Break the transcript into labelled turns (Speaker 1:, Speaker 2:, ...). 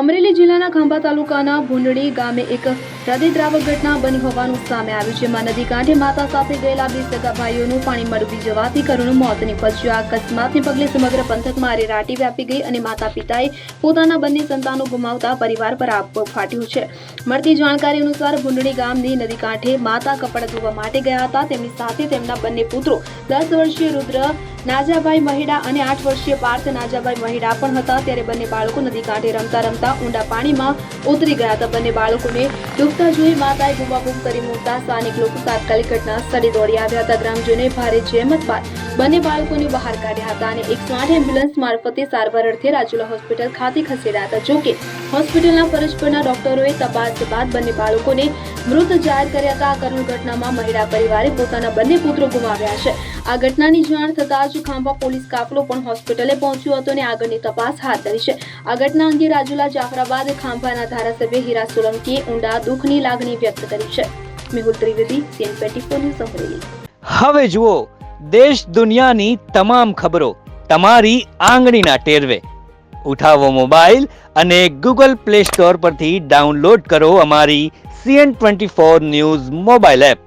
Speaker 1: અમરેલી જિલ્લાના ખાંભા તાલુકાના ભૂંડડી ગામે એક હૃદયદ્રાવક ઘટના બની હોવાનું સામે આવ્યું છે. નદી કાંઠે માતા સાથે ગયેલા 2 સગા ભાઈઓનું પાણીમાં ડૂબી જવાથી કરુણ મોત નીપજ્યું. આ અકસ્માતને પગલે સમગ્ર પંથકમાં અરેરાટી વ્યાપી ગઈ અને માતા પિતાએ પોતાના બંને સંતાનો ગુમાવતા પરિવાર પર આપ ફાટ્યું છે. મળતી જાણકારી અનુસાર ભૂંડડી ગામની નદી કાંઠે માતા કપડાં ધોવા માટે ગયા હતા. તેમની સાથે તેમના બંને પુત્રો 10 વર્ષીય રુદ્ર નાજાભાઈ મહિડા અને 8 વર્ષીય પાર્થ નાજાભાઈ મહિડા પણ હતા. ત્યારે બંને બાળકો નદી કાંઠે રમતા રમતા ઊંડા પાણીમાં ઉતરી ગયા હતા. બંને બાળકોને ડૂબતા જોઈ માતાએ બૂમાબૂમ કરી મૂકતા સ્થાનિક લોકો તાત્કાલિક ઘટના સ્થળે દોડી આવ્યા હતા. ગ્રામજનોએ ભારે જહેમત બાદ બંને બાળકોને બહાર કાઢ્યા હતા અને 108 એમ્બ્યુલન્સ મારફતે સારવાર અર્થે રાજુલા હોસ્પિટલ ખાતે ખસેડ્યા હતા. જોકે હોસ્પિટલના ફરજ પરના ડોક્ટરોએ તપાસ બાદ બંને બાળકોને મૃત જાહેર કર્યા હતા. આ કરુણ ઘટનામાં મહિલા પરિવારે પોતાના બંને પુત્રો ગુમાવ્યા છે. આ ઘટનાની જાણ થતાં જ ખાંભા પોલીસ કાફલો પણ હોસ્પિટલે પહોંચ્યો હતો અને આગળની તપાસ હાથ ધરી છે. આ ઘટના અંગે રાજુલા જાફરાબાદ ખાંભાના ધારાસભ્ય હીરા સોલંકીએ ઊંડા દુઃખની લાગણી વ્યક્ત કરી છે. Mehul Trivedi, CN24 news Amreli.
Speaker 2: હવે જુઓ દેશ દુનિયાની તમામ ખબરો તમારી આંગળીના ટેરવે. ઉઠાવો મોબાઈલ અને Google Play Store પરથી ડાઉનલોડ કરો અમારી CN24 ન્યૂઝ મોબાઈલ એપ.